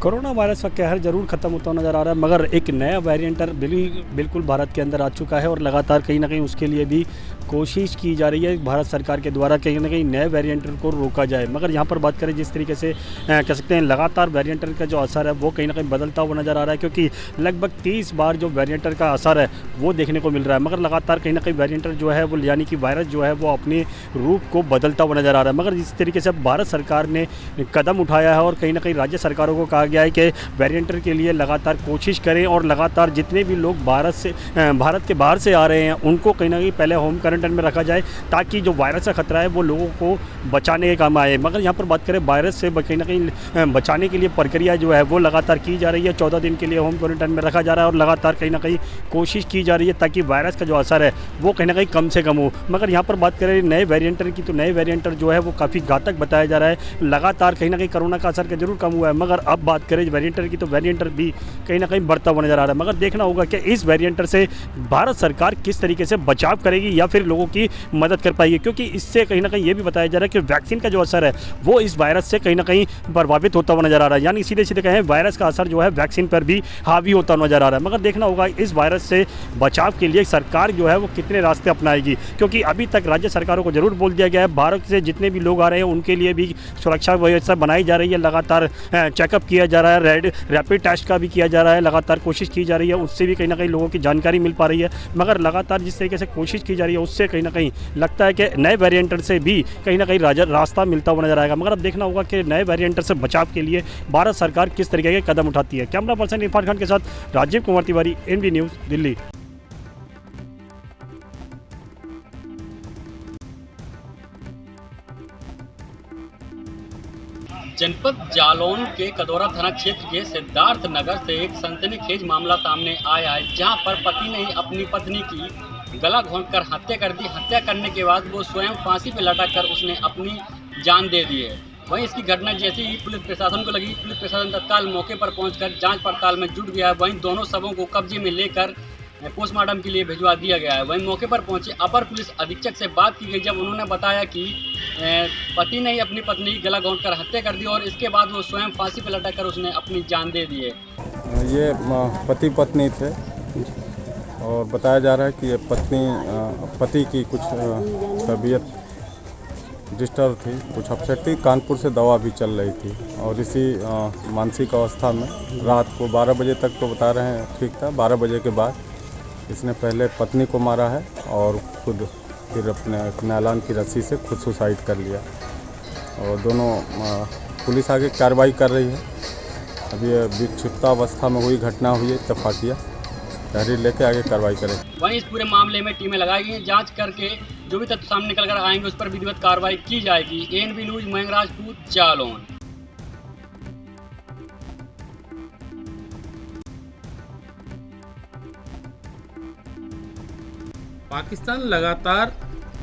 Corona virus का कहर ज़रूर ख़त्म होता नज़र आ रहा है, मगर एक नया वेरिएंट बिल्कुल भारत के अंदर आ चुका है और लगातार कहीं न कहीं उसके लिए भी कोशिश की जा रही है भारत सरकार के द्वारा कहीं न कहीं नए वेरिएंट को रोका जाए। मगर यहाँ पर बात करें जिस तरीके से कह सकते हैं लगातार वेरिएंट का जो असर है वो कहीं न कहीं बदलता हुआ नज़र आ रहा है, क्योंकि लगभग 30 बार जो वेरिएंट का असर है वो देखने को मिल रहा है। मगर लगातार कहीं न कहीं वेरिएंट जो है वो यानी कि वायरस जो है वो अपने रूप को बदलता हुआ नज़र आ रहा है। मगर जिस तरीके से भारत सरकार ने कदम उठाया है और कहीं न कहीं राज्य सरकारों को कहा गया है कि वेरिएंट के लिए लगातार कोशिश करें और लगातार जितने भी लोग भारत के बाहर से आ रहे हैं उनको कहीं ना कहीं पहले होम क्वारंटाइन में रखा जाए, ताकि जो वायरस का खतरा है वो लोगों को बचाने के काम आए। मगर यहाँ पर बात करें वायरस से कहीं ना कहीं बचाने के लिए प्रक्रिया जो है वो लगातार की जा रही है। 14 दिन के लिए होम क्वारंटाइन में रखा जा रहा है और लगातार कहीं ना कहीं कोशिश की जा रही है ताकि वायरस का जो असर है वो कहीं ना कहीं कम से कम हो। मगर यहाँ पर बात करें नए वेरिएंटर की, तो नए वेरिएंटर जो है वो काफ़ी घातक बताया जा रहा है। लगातार कहीं ना कहीं कोरोना का असर जरूर कम हुआ है, मगर अब बात करें वेरिएंटर की तो वेरिएंटर भी कहीं ना कहीं बढ़ता हुआ नजर आ रहा है। मगर देखना होगा कि इस वेरिएंटर से भारत सरकार किस तरीके से बचाव करेगी या फिर लोगों की मदद कर पाएगी, क्योंकि इससे कहीं ना कहीं ये भी बताया जा रहा है कि वैक्सीन का जो असर है वो इस वायरस से कहीं ना कहीं प्रभावित होता हुआ नजर आ रहा है। यानी सीधे सीधे कहें वायरस का असर जो है वैक्सीन पर भी हावी होता हुआ नजर आ रहा है। मगर देखना होगा इस वायरस से बचाव के लिए सरकार जो है वो कितने रास्ते अपनाएगी, क्योंकि अभी तक राज्य सरकारों को जरूर बोल दिया गया है भारत से जितने भी लोग आ रहे हैं उनके लिए भी सुरक्षा व्यवस्था बनाई जा रही है। लगातार चेकअप किया जा रहा है, रैपिड टेस्ट का भी किया जा रहा है, लगातार कोशिश की जा रही है, उससे भी कहीं ना कहीं लोगों की जानकारी मिल पा रही है। मगर लगातार जिस तरीके से कोशिश की जा रही है उससे कहीं ना कहीं लगता है कि नए वेरिएंट से भी कहीं ना कहीं रास्ता मिलता हुआ नजर आएगा। मगर अब देखना होगा कि नए वेरिएंट से बचाव के लिए भारत सरकार किस तरीके के कदम उठाती है। कैमरा पर्सन इरफान खान के साथ राजीव कुमार तिवारी, एनबी न्यूज़, दिल्ली। जनपद जालौन के कदौरा थाना क्षेत्र के सिद्धार्थ नगर से एक सनसनीखेज मामला सामने आया है, जहां पर पति ने अपनी पत्नी की गला घोंटकर हत्या कर दी। हत्या करने के बाद वो स्वयं फांसी पर लटककर उसने अपनी जान दे दी है। वहीं इसकी घटना जैसे ही पुलिस प्रशासन को लगी, पुलिस प्रशासन तत्काल मौके पर पहुंचकर जांच पड़ताल में जुट गया है। वहीं दोनों शवों को कब्जे में लेकर पोस्टमार्टम के लिए भिजवा दिया गया है। वहीं मौके पर पहुंचे अपर पुलिस अधीक्षक से बात की गई, जब उन्होंने बताया कि पति ने ही अपनी पत्नी की गला घोंटकर हत्या कर दी और इसके बाद वो स्वयं फांसी पर लटककर उसने अपनी जान दे दी है। ये पति पत्नी थे और बताया जा रहा है कि ये पति की कुछ तबीयत डिस्टर्ब थी, कुछ अपसेट थी, कानपुर से दवा भी चल रही थी और इसी मानसिक अवस्था में रात को 12 बजे तक तो बता रहे हैं ठीक था। 12 बजे के बाद इसने पहले पत्नी को मारा है और खुद फिर अपने नायलॉन की रस्सी से खुद सुसाइड कर लिया और दोनों पुलिस आगे कार्रवाई कर रही है। अभी विक्षिप्त अवस्था में हुई घटना हुई है, इत्तफाकिया तहरीर लेके आगे कार्रवाई करें। वहीं इस पूरे मामले में टीमें लगाई गई हैं, जांच करके जो भी तथ्य सामने निकल कर आएंगे उस पर विधिवत कार्रवाई की जाएगी। NB news, Mayank Rajput, Jalaun. पाकिस्तान लगातार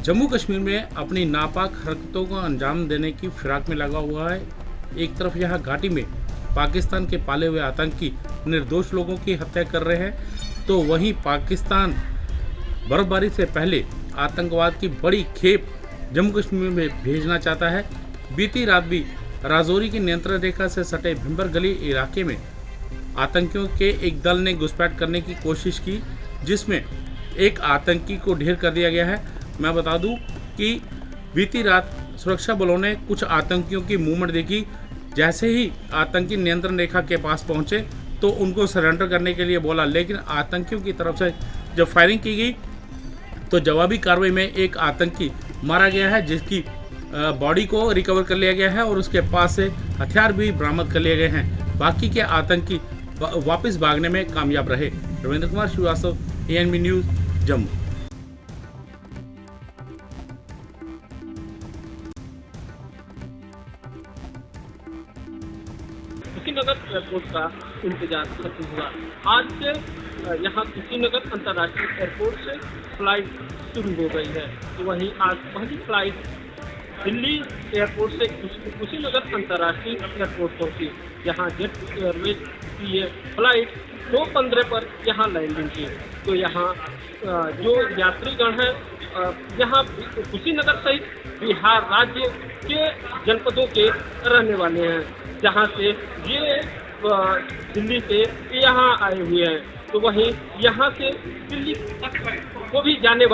जम्मू कश्मीर में अपनी नापाक हरकतों को अंजाम देने की फिराक में लगा हुआ है। एक तरफ यहाँ घाटी में पाकिस्तान के पाले हुए आतंकी निर्दोष लोगों की हत्या कर रहे हैं, तो वहीं पाकिस्तान बर्फबारी से पहले आतंकवाद की बड़ी खेप जम्मू कश्मीर में भेजना चाहता है। बीती रात भी राजौरी की नियंत्रण रेखा से सटे भिंबर गली इलाके में आतंकियों के एक दल ने घुसपैठ करने की कोशिश की, जिसमें एक आतंकी को ढेर कर दिया गया है। मैं बता दूं कि बीती रात सुरक्षा बलों ने कुछ आतंकियों की मूवमेंट देखी। जैसे ही आतंकी नियंत्रण रेखा के पास पहुंचे तो उनको सरेंडर करने के लिए बोला, लेकिन आतंकियों की तरफ से जब फायरिंग की गई तो जवाबी कार्रवाई में एक आतंकी मारा गया है, जिसकी बॉडी को रिकवर कर लिया गया है और उसके पास से हथियार भी बरामद कर लिए गए हैं। बाकी के आतंकी वापस भागने में कामयाब रहे। Ravindra Kumar Shrivastava, ANB news, Jammu. Kushinagar airport का इंतजार खत्म हुआ। आज से यहाँ कुशीनगर अंतर्राष्ट्रीय एयरपोर्ट से फ्लाइट शुरू हो गई है। तो वहीं आज पहली फ्लाइट दिल्ली एयरपोर्ट से कुशीनगर अंतर्राष्ट्रीय एयरपोर्ट पहुंची। यहाँ जेट एयरवेज की ये फ्लाइट 2:15 पर यहाँ लैंडिंग की। तो यहाँ जो यात्रीगण हैं यहाँ कुशीनगर सहित बिहार राज्य के जनपदों के रहने वाले हैं, जहाँ से ये दिल्ली से यहाँ आए हुए हैं। तो वहीं यहाँ से दिल्ली तक को भी जाने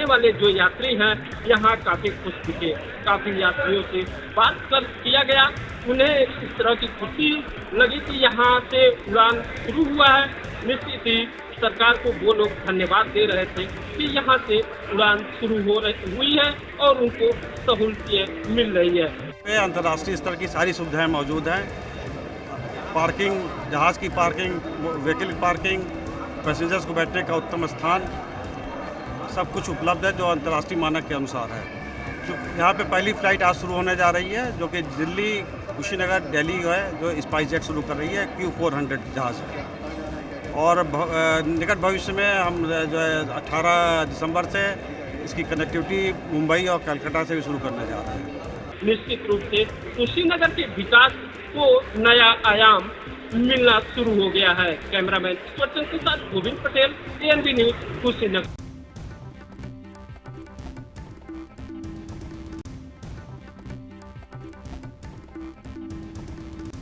वाले जो यात्री हैं यहाँ काफ़ी खुश दिखे। काफ़ी यात्रियों से बात कर किया गया, उन्हें इस तरह की खुशी लगी कि यहाँ से उड़ान शुरू हुआ है। निश्चित ही सरकार को वो लोग धन्यवाद दे रहे थे कि यहाँ से उड़ान शुरू हुई है और उनको सहूलतें मिल रही है। अंतर्राष्ट्रीय स्तर की सारी सुविधाएं मौजूद हैं। पार्किंग, जहाज़ की पार्किंग, व्हीकल पार्किंग, पैसेंजर्स को बैठने का उत्तम स्थान, सब कुछ उपलब्ध है जो अंतर्राष्ट्रीय मानक के अनुसार है। तो यहाँ पे पहली फ़्लाइट आज शुरू होने जा रही है जो कि दिल्ली, कुशीनगर, दिल्ली है, जो स्पाइस जेट शुरू कर रही है, Q400 जहाज़ है। और निकट भविष्य में हम जो है 18 दिसंबर से इसकी कनेक्टिविटी मुंबई और कलकत्ता से भी शुरू करने जा रहे हैं। निश्चित रूप से कुशीनगर के विकास को नया आयाम मिलना शुरू हो गया है। कैमरामैन के साथ गोविंद पटेल, ANB न्यूज़, कुशीनगर।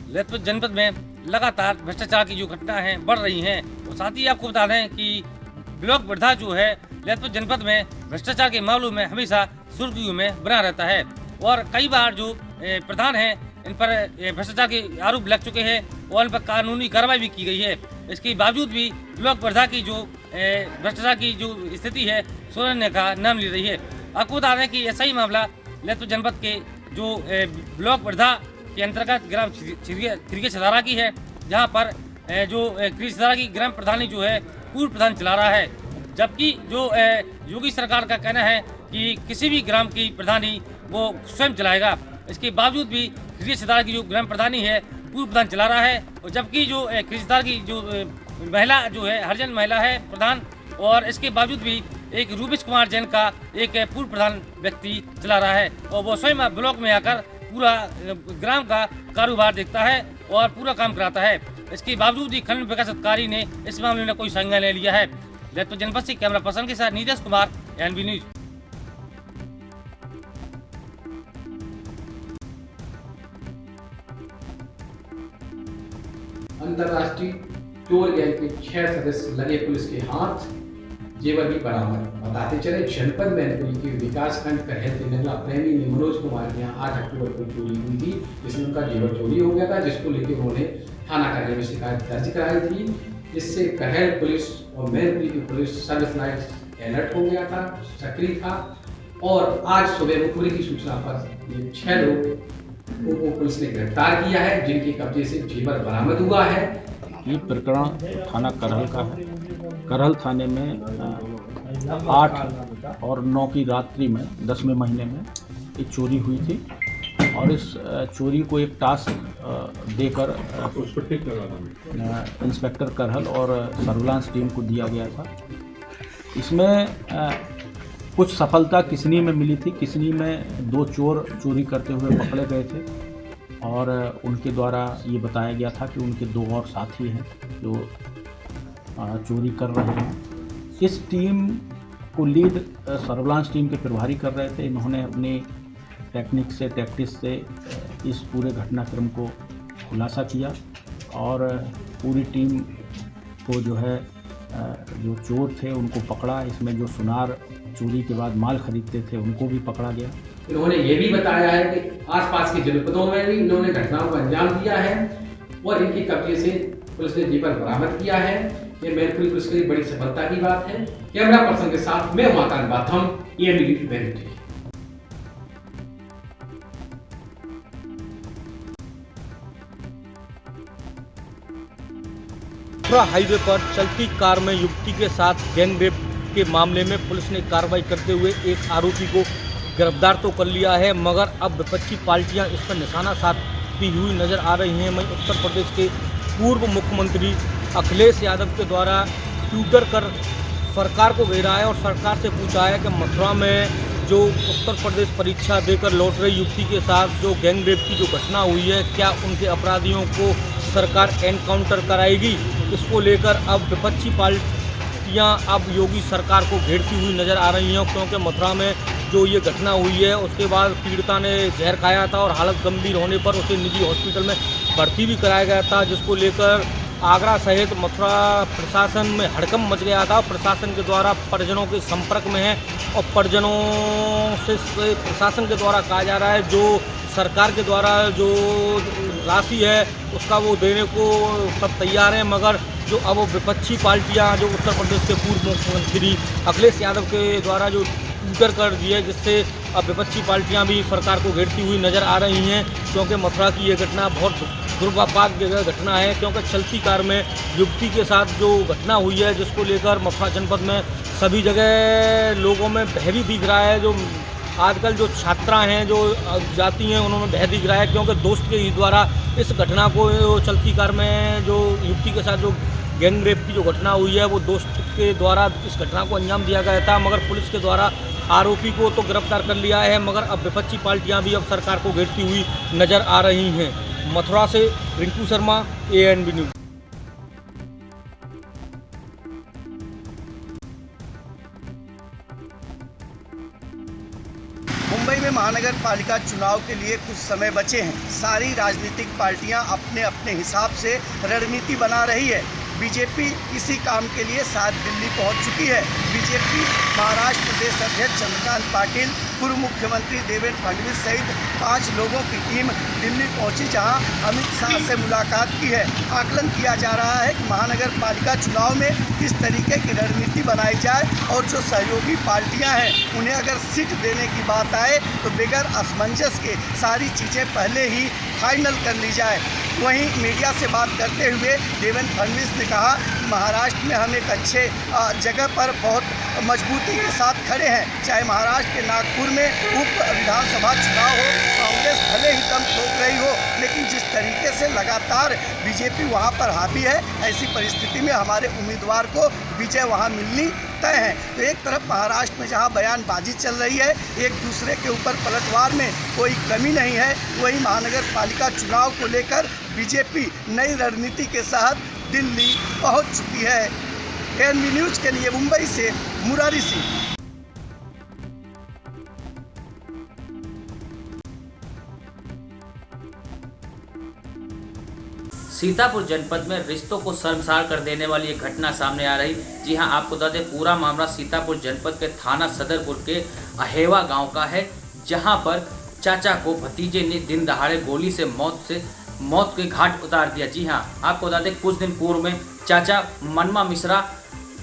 ललितपुर जनपद में लगातार भ्रष्टाचार की जो घटना है बढ़ रही हैं, और साथ ही आपको बता दें कि ब्लॉक वर्धा जो है ललितपुर जनपद में भ्रष्टाचार के मामलों में हमेशा सुर्खियों में बना रहता है, और कई बार जो प्रधान हैं इन पर भ्रष्टाचार के आरोप लग चुके हैं और इन पर कानूनी कार्रवाई भी की गई है। इसके बावजूद भी ब्लॉक वर्धा की जो भ्रष्टाचार की जो स्थिति है सुधरने का नाम ले रही है। आपको बता दें कि ऐसा ही मामला ललितपुर जनपद के जो ब्लॉक वर्धा के अंतर्गत ग्राम खिरके छदारा की है, जहां पर जो खिरके छदारा की ग्राम प्रधानी जो है पूर्व प्रधान चला रहा है, जबकि जो योगी सरकार का कहना है कि किसी भी ग्राम की प्रधानी वो स्वयं चलाएगा। इसके बावजूद भी खिरके छदारा की जो ग्राम प्रधानी है पूर्व प्रधान चला रहा है, और जबकि जो खिरके छदारा की जो महिला जो है हरिजन महिला है प्रधान, और इसके बावजूद भी एक रूपेश कुमार जैन का एक पूर्व प्रधान व्यक्ति चला रहा है, और वो स्वयं ब्लॉक में आकर पूरा ग्राम का कारोबार देखता है और पूरा काम कराता है। इसके बावजूद भी खंड विकास अधिकारी ने इस मामले में कोई संज्ञान नहीं लिया है। ललितपुर जनपद से कैमरा पर्सन के साथ नीतीश कुमार, ANB न्यूज़। अंतर्राष्ट्रीय चोर गैंग के 6 सदस्य लगे पुलिस के हाथ, जेवर भी बरामद। बताते चले जनपद मैनपुरी के विकासखंड कहल के नगला प्रेमी ने मनोज कुमार के यहाँ 8 अक्टूबर को चोरी हुई थी, जिसमें उनका जेवर चोरी हो गया था, जिसको लेकर उन्होंने थाना कार्यालय में शिकायत दर्ज कराई थी। जिससे कहल पुलिस और मैनपुरी की पुलिस सर्विस लाइट अलर्ट हो गया था, सक्रिय था, और आज सुबह मुखबिरी की सूचना पर ये 6 लोगों को पुलिस ने गिरफ्तार किया है, जिनके कब्जे से जेवर बरामद हुआ है। ये प्रकरण थाना करहल का है। करहल थाने में 8 और 9 की रात्रि में 10वें महीने में एक चोरी हुई थी, और इस चोरी को एक टास्क देकर इंस्पेक्टर करहल और सर्विलांस टीम को दिया गया था। इसमें कुछ सफलता किसनी में मिली थी। किसनी में 2 चोर चोरी करते हुए पकड़े गए थे, और उनके द्वारा ये बताया गया था कि उनके 2 और साथी हैं जो चोरी कर रहे हैं। इस टीम को लीड सर्विलांस टीम के प्रभारी कर रहे थे। इन्होंने अपनी टैक्टिक्स से इस पूरे घटनाक्रम को खुलासा किया, और पूरी टीम को जो है जो चोर थे उनको पकड़ा। इसमें जो सुनार चोरी के बाद माल खरीदते थे उनको भी पकड़ा गया। इन्होंने ये भी बताया है कि आसपास के जनपदों में भी इन्होंने घटनाओं को अंजाम दिया है, और इनके कब्जे से पुलिस ने जेवर बरामद किया है। ये मैनपुरी पुलिस के लिए बड़ी सफलता की बात है। कैमरा पर्सन के साथ मैं Umakant Batham, ANB news. Highway पर चलती कार में युवती के साथ गैंग रेप के मामले में पुलिस ने कार्रवाई करते हुए एक आरोपी को गिरफ्तार तो कर लिया है, मगर अब विपक्षी पार्टियां इस पर निशाना साधती हुई नजर आ रही हैं। वहीं उत्तर प्रदेश के पूर्व मुख्यमंत्री अखिलेश यादव के द्वारा ट्विटर कर सरकार को घेरा है और सरकार से पूछा है कि मथुरा में जो उत्तर प्रदेश परीक्षा देकर लौट रही युवती के साथ जो गैंग रेप की जो घटना हुई है, क्या उनके अपराधियों को सरकार एनकाउंटर कराएगी। इसको लेकर अब विपक्षी पार्टियां अब योगी सरकार को घेरती हुई नजर आ रही हैं, क्योंकि मथुरा में जो ये घटना हुई है उसके बाद पीड़िता ने जहर खाया था और हालत गंभीर होने पर उसे निजी हॉस्पिटल में भर्ती भी कराया गया था, जिसको लेकर आगरा सहित मथुरा प्रशासन में हड़कंप मच गया था। प्रशासन के द्वारा परिजनों के संपर्क में है और परिजनों से प्रशासन के द्वारा कहा जा रहा है जो सरकार के द्वारा जो राशि है उसका वो देने को सब तैयार हैं, मगर जो अब विपक्षी पार्टियां जो उत्तर प्रदेश के पूर्व मुख्यमंत्री अखिलेश यादव के द्वारा जो ट्विटर कर दिए, जिससे अब विपक्षी पार्टियां भी सरकार को घेरती हुई नज़र आ रही हैं, क्योंकि मथुरा की ये घटना बहुत दुर्भाग्यजनक घटना है। क्योंकि चलती कार में युवती के साथ जो घटना हुई है, जिसको लेकर मथुरा जनपद में सभी जगह लोगों में भय भी दिख रहा है। जो आजकल जो छात्रा हैं जो जाती हैं उन्होंने भय दिख रहा है, क्योंकि दोस्त के ही द्वारा इस घटना को चलती कार में जो युवती के साथ जो गैंग रेप की जो घटना हुई है वो दोस्त के द्वारा इस घटना को अंजाम दिया गया था, मगर पुलिस के द्वारा आरोपी को तो गिरफ्तार कर लिया है, मगर अब विपक्षी पार्टियां भी अब सरकार को घेरती हुई नज़र आ रही हैं। मथुरा से रिंकू शर्मा, ANB न्यूज़। मुंबई में महानगर पालिका चुनाव के लिए कुछ समय बचे हैं। सारी राजनीतिक पार्टियां अपने अपने हिसाब से रणनीति बना रही है। बीजेपी इसी काम के लिए शायद दिल्ली पहुंच चुकी है। बीजेपी महाराष्ट्र प्रदेश अध्यक्ष चंद्रकांत पाटिल, पूर्व मुख्यमंत्री देवेंद्र फडणवीस सहित 5 लोगों की टीम दिल्ली पहुंची, जहां अमित शाह से मुलाकात की है। आकलन किया जा रहा है कि महानगर पालिका चुनाव में किस तरीके की रणनीति बनाई जाए और जो सहयोगी पार्टियां हैं उन्हें अगर सीट देने की बात आए तो बगैर असमंजस के सारी चीज़ें पहले ही फाइनल कर ली जाए। वहीं मीडिया से बात करते हुए देवेंद्र फडणवीस ने कहा कि महाराष्ट्र में हम एक अच्छे जगह पर बहुत मजबूती के साथ खड़े हैं। चाहे महाराष्ट्र के नागपुर में उप विधानसभा चुनाव हो, कांग्रेस भले ही कम ठोक रही हो, लेकिन जिस तरीके से लगातार बीजेपी वहां पर हावी है, ऐसी परिस्थिति में हमारे उम्मीदवार को विजय वहां मिलनी तय है। तो एक तरफ महाराष्ट्र में जहां बयानबाजी चल रही है, एक दूसरे के ऊपर पलटवार में कोई कमी नहीं है, वहीं महानगर पालिका चुनाव को लेकर बीजेपी नई रणनीति के साथ दिल्ली पहुंच चुकी है। ANB न्यूज़ के लिए मुंबई से मुरारी सिंह। सीतापुर जनपद में रिश्तों को शर्मसार कर देने वाली एक घटना सामने आ रही। जी हां, आपको बता दें पूरा मामला सीतापुर जनपद के थाना सदरपुर के अहेवा गांव का है, जहां पर चाचा को भतीजे ने दिन दहाड़े गोली से मौत के घाट उतार दिया। जी हां, आपको बता दें कुछ दिन पूर्व में चाचा मनमा मिश्रा,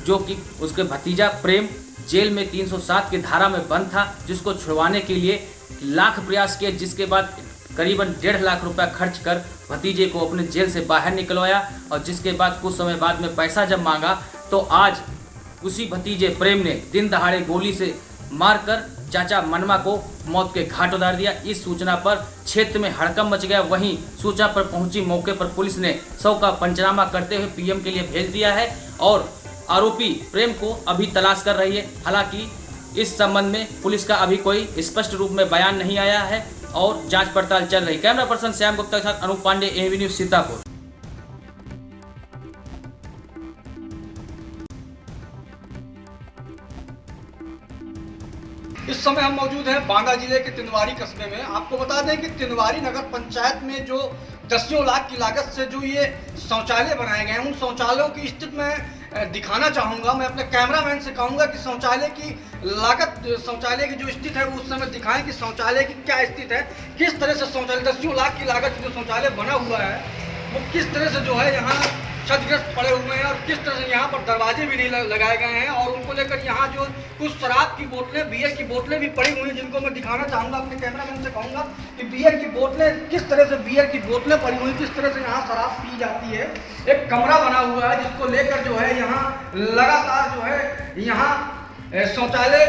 जो कि उसके भतीजा प्रेम जेल में 307 की धारा में बंद था, जिसको छुड़वाने के लिए लाख प्रयास किए, जिसके बाद करीबन 1.5 लाख रुपया खर्च कर भतीजे को अपने जेल से बाहर निकलवाया, और जिसके बाद कुछ समय बाद में पैसा जब मांगा तो आज उसी भतीजे प्रेम ने दिन दहाड़े गोली से मारकर चाचा मनमा को मौत के घाट उतार दिया। इस सूचना पर क्षेत्र में हड़कंप मच गया। वहीं सूचना पर पहुंची मौके पर पुलिस ने शव का पंचनामा करते हुए PM के लिए भेज दिया है और आरोपी प्रेम को अभी तलाश कर रही है। हालांकि इस संबंध में पुलिस का अभी कोई स्पष्ट रूप में बयान नहीं आया है और जांच पड़ताल चल रही। कैमरा पर्सन श्याम गुप्ता के साथ अनूप पांडे, ANB न्यूज़ सीतापुर। इस समय हम मौजूद हैं बांदा जिले के तिनवारी कस्बे में। आपको बता दें कि तिनवारी नगर पंचायत में जो दसियों लाख की लागत से जो ये शौचालय बनाए गए हैं, उन शौचालयों की स्थिति मैं दिखाना चाहूँगा। मैं अपने कैमरामैन से कहूँगा कि शौचालय की लागत, शौचालय की जो स्थिति है वो उस समय दिखाएं कि शौचालय की क्या स्थिति है, किस तरह से शौचालय दसियों लाख की लागत से जो शौचालय बना हुआ है वो किस तरह से जो है यहाँ क्षतिग्रस्त पड़े हुए हैं और किस तरह से यहाँ पर दरवाजे भी नहीं लगाए गए हैं। और उनको लेकर यहाँ जो कुछ शराब की बोतलें, बियर की बोतलें भी पड़ी हुई हैं, जिनको मैं दिखाना चाहूँगा। अपने कैमरामैन से कहूँगा कि बियर की बोतलें, किस तरह से बियर की बोतलें पड़ी हुई, किस तरह से यहाँ शराब पी जाती है। एक कमरा बना हुआ है जिसको लेकर जो है यहाँ लगातार जो है यहाँ शौचालय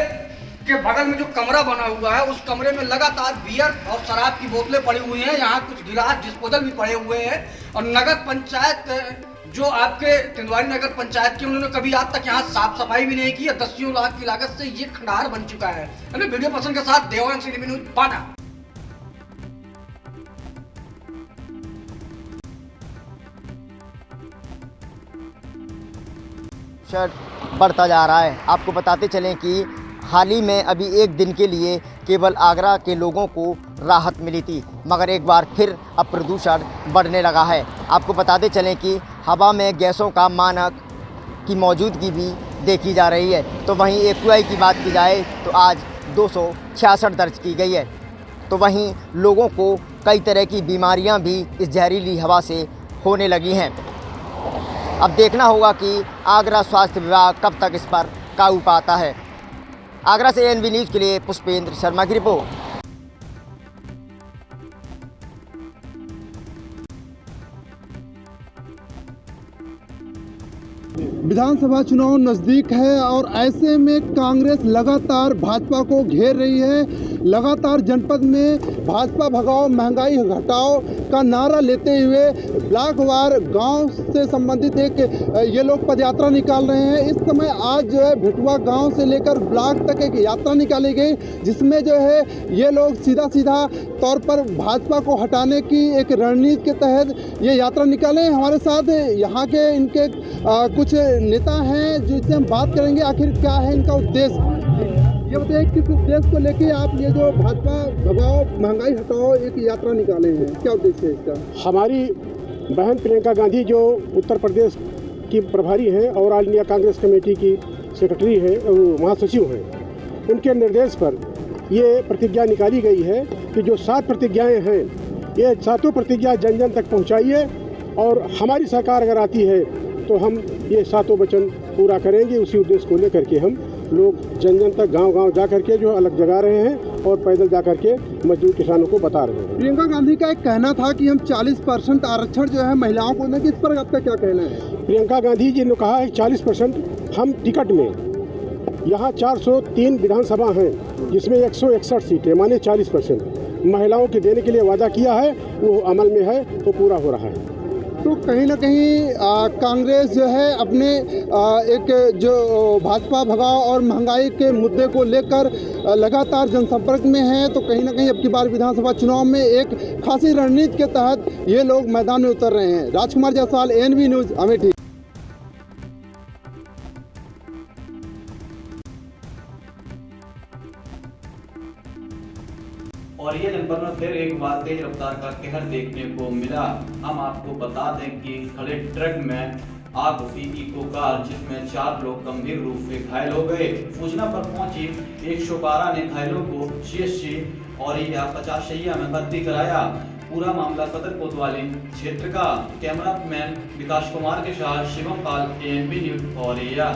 के बगल में जो कमरा बना हुआ है उस कमरे में लगातार बियर और शराब की बोतलें पड़ी हुई हैं। यहाँ कुछ गिलास, डिस्पोजल भी पड़े हुए हैं। और नगर पंचायत जो आपके तिनवारी नगर पंचायत की, उन्होंने कभी आज तक यहाँ साफ सफाई भी नहीं की है। दसियों लाख की लागत से ये खंडार बन चुका है। वीडियो पर्सन के साथ देवांश, ANB न्यूज़ बांदा। बढ़ता जा रहा है। आपको बताते चलें कि हाल ही में अभी एक दिन के लिए केवल आगरा के लोगों को राहत मिली थी, मगर एक बार फिर अब प्रदूषण बढ़ने लगा है। आपको बताते चलें कि हवा में गैसों का मानक की मौजूदगी भी देखी जा रही है। तो वहीं AQI की बात की जाए तो आज 266 दर्ज की गई है। तो वहीं लोगों को कई तरह की बीमारियां भी इस जहरीली हवा से होने लगी हैं। अब देखना होगा कि आगरा स्वास्थ्य विभाग कब तक इस पर काबू पाता है। आगरा से ANB न्यूज़ के लिए पुष्पेंद्र शर्मा की रिपोर्ट। विधानसभा चुनाव नज़दीक है और ऐसे में कांग्रेस लगातार भाजपा को घेर रही है। लगातार जनपद में भाजपा भगाओ महंगाई घटाओ का नारा लेते हुए ब्लॉकवार गांव से संबंधित एक ये लोग पदयात्रा निकाल रहे हैं। इस समय आज जो है भिटुआ गांव से लेकर ब्लॉक तक एक यात्रा निकाली गई, जिसमें जो है ये लोग सीधा तौर पर भाजपा को हटाने की एक रणनीति के तहत ये यात्रा निकाले। हमारे साथ यहाँ के इनके कुछ नेता हैं जिनसे हम बात करेंगे, आखिर क्या है इनका उद्देश्य। ये बताइए किस उद्देश्य को लेके आप ये जो भाजपा भगाओ महंगाई हटाओ एक यात्रा निकाले हैं, क्या उद्देश्य है इसका? हमारी बहन प्रियंका गांधी जो उत्तर प्रदेश की प्रभारी हैं और ऑल इंडिया कांग्रेस कमेटी की सेक्रेटरी हैं, महासचिव हैं, उनके निर्देश पर ये प्रतिज्ञा निकाली गई है कि जो 7 प्रतिज्ञाएँ हैं ये 7 प्रतिज्ञा जन जन तक पहुँचाइए और हमारी सरकार अगर आती है तो हम ये 7 वचन पूरा करेंगे। उसी उद्देश्य को लेकर के हम लोग जन जन तक गांव-गांव जा करके जो अलग जगा रहे हैं और पैदल जा करके मजदूर किसानों को बता रहे हैं। प्रियंका गांधी का एक कहना था कि हम 40% आरक्षण जो है महिलाओं को देंगे, इस पर आपका क्या कहना है? प्रियंका गांधी जी ने कहा है 40% हम टिकट में, यहाँ 403 विधानसभा हैं जिसमें 161 सीटें माने 40% महिलाओं के देने के लिए वादा किया है, वो अमल में है, वो पूरा हो रहा है। तो कहीं ना कहीं कांग्रेस जो है अपने एक जो भाजपा भगाओ और महंगाई के मुद्दे को लेकर लगातार जनसंपर्क में है। तो कहीं ना कहीं अब की बार विधानसभा चुनाव में एक खासी रणनीति के तहत ये लोग मैदान में उतर रहे हैं। राजकुमार जायसवाल, ANB न्यूज़, अमेठी। और ये जनपद में फिर एक बार तेज रफ्तार का कहर देखने को मिला। हम आपको बता दें कि खड़े ट्रक में आग उठी इको कार, जिसमें 4 लोग गंभीर रूप से घायल हो गए। सूचना पर पहुंची 112 ने घायलों को CHC और 50 शैय्या में भर्ती कराया। पूरा मामला सदर कोतवाली क्षेत्र का। कैमरामैन विकास कुमार के साथ शिवम पाल, ANB न्यूज़ औरैया।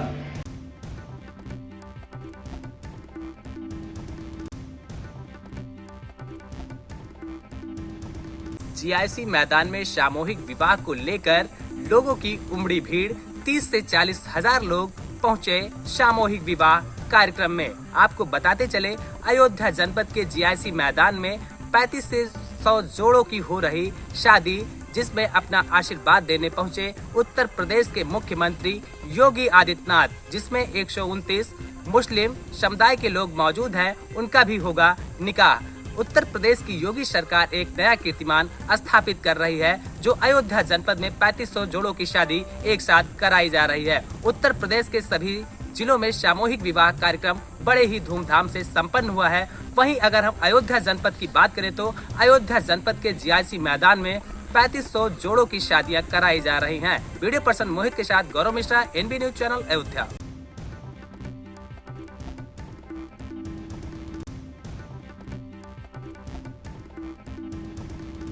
GIC मैदान में सामूहिक विवाह को लेकर लोगों की उमड़ी भीड़। 30 से 40 हजार लोग पहुंचे सामूहिक विवाह कार्यक्रम में। आपको बताते चले अयोध्या जनपद के GIC मैदान में 35 से 100 जोड़ों की हो रही शादी, जिसमें अपना आशीर्वाद देने पहुंचे उत्तर प्रदेश के मुख्यमंत्री योगी आदित्यनाथ, जिसमें 129 मुस्लिम समुदाय के लोग मौजूद हैं। उनका भी होगा निकाह। उत्तर प्रदेश की योगी सरकार एक नया कीर्तिमान स्थापित कर रही है, जो अयोध्या जनपद में 3500 जोड़ों की शादी एक साथ कराई जा रही है। उत्तर प्रदेश के सभी जिलों में सामूहिक विवाह कार्यक्रम बड़े ही धूमधाम से संपन्न हुआ है। वहीं अगर हम अयोध्या जनपद की बात करें तो अयोध्या जनपद के GIC मैदान में 3500 जोड़ों की शादियां कराई जा रही हैं। वीडियो पर्सन मोहित के साथ Gaurav Mishra, NB news channel, Ayodhya.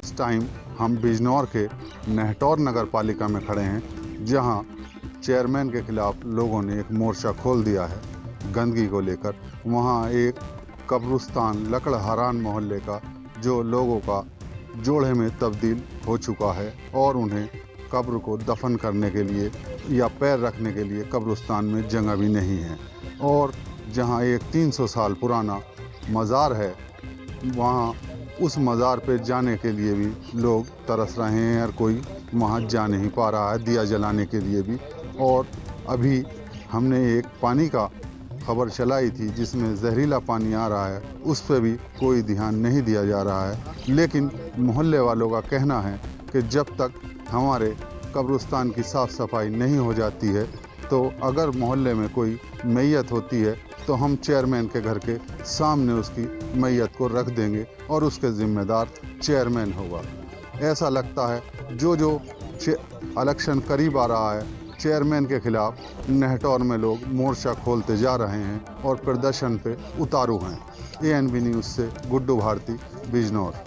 इस टाइम हम बिजनौर के नेहटौर नगर पालिका में खड़े हैं, जहां चेयरमैन के खिलाफ लोगों ने एक मोर्चा खोल दिया है गंदगी को लेकर। वहां एक कब्रिस्तान लकड़हारान मोहल्ले का जो लोगों का जोड़े में तब्दील हो चुका है और उन्हें कब्र को दफन करने के लिए या पैर रखने के लिए कब्रिस्तान में जगह भी नहीं है। और जहां एक 300 साल पुराना मज़ार है, वहां उस मज़ार पे जाने के लिए भी लोग तरस रहे हैं और कोई वहाँ जा नहीं पा रहा है दिया जलाने के लिए भी। और अभी हमने एक पानी का खबर चलाई थी जिसमें जहरीला पानी आ रहा है, उस पर भी कोई ध्यान नहीं दिया जा रहा है। लेकिन मोहल्ले वालों का कहना है कि जब तक हमारे कब्रिस्तान की साफ़ सफाई नहीं हो जाती है, तो अगर मोहल्ले में कोई मैयत होती है तो हम चेयरमैन के घर के सामने उसकी मैयत को रख देंगे और उसके जिम्मेदार चेयरमैन होगा। ऐसा लगता है जो इलेक्शन करीब आ रहा है, चेयरमैन के खिलाफ नेहटौर में लोग मोर्चा खोलते जा रहे हैं और प्रदर्शन पे उतारू हैं। ANB न्यूज़ से गुड्डू भारती, बिजनौर।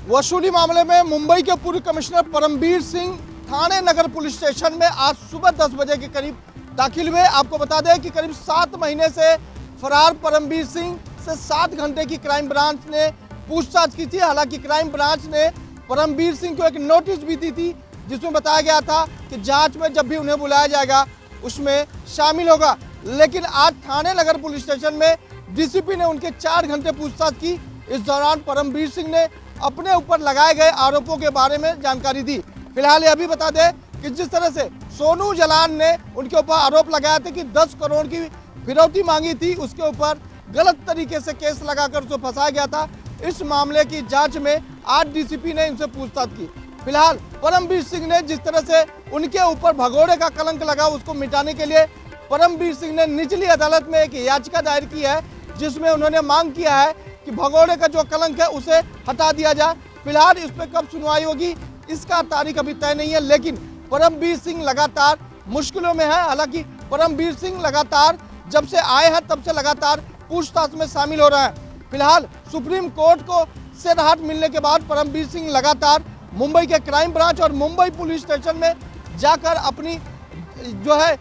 वसूली मामले में मुंबई के पूर्व कमिश्नर परमबीर सिंह थाने नगर पुलिस स्टेशन में आज सुबह 10 बजे के करीब दाखिल हुए। आपको बता दें कि करीब 7 महीने से फरार परमबीर सिंह से 7 घंटे की क्राइम ब्रांच ने पूछताछ की थी। हालांकि क्राइम ब्रांच ने परमबीर सिंह को एक नोटिस भी दी थी जिसमें बताया गया था कि जांच में जब भी उन्हें बुलाया जाएगा उसमें शामिल होगा। लेकिन आज थाने नगर पुलिस स्टेशन में DCP ने उनके 4 घंटे पूछताछ की। इस दौरान परमबीर सिंह ने अपने ऊपर लगाए गए आरोपों के बारे में जानकारी दी। फिलहाल ये भी बता दें कि जिस तरह से सोनू जलान ने उनके ऊपर आरोप लगाया था कि 10 करोड़ की फिरौती मांगी थी, उसके ऊपर गलत तरीके से केस लगाकर उसको फंसाया गया था। इस मामले की जांच में आज DCP ने इनसे पूछताछ की। फिलहाल परमबीर सिंह ने जिस तरह से उनके ऊपर भगोड़े का कलंक लगा उसको मिटाने के लिए परमबीर सिंह ने निचली अदालत में एक याचिका दायर की है जिसमें उन्होंने मांग किया है कि भगोड़े का जो कलंक है उसे हटा दिया जाए। फिलहाल इस पर कब सुनवाई होगी इसका तारीख अभी तय नहीं है, लेकिन परमबीर सिंह लगातार मुश्किलों में है। हालांकि परमबीर सिंह लगातार जब से आए हैं तब से लगातार पूछताछ में शामिल हो रहा है। फिलहाल सुप्रीम कोर्ट को से राहत मिलने के बाद परमबीर सिंह लगातार मुंबई के क्राइम ब्रांच और मुंबई पुलिस स्टेशन में जाकर अपनी जो है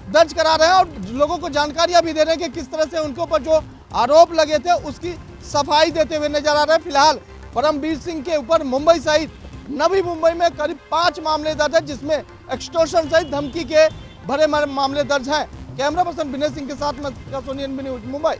दर्ज करा रहे हैं और लोगों को जानकारियां भी दे रहे हैं कि किस तरह से उनके ऊपर जो आरोप लगे थे उसकी सफाई देते हुए नजर आ रहे हैं। फिलहाल परमबीर सिंह के ऊपर मुंबई सहित नवी मुंबई में करीब 5 मामले दर्ज है जिसमें एक्सटॉर्शन सहित धमकी के भरे मामले दर्ज हैं। कैमरा पर्सन विनय सिंह के साथ मैं सोनी NB न्यूज़ मुंबई।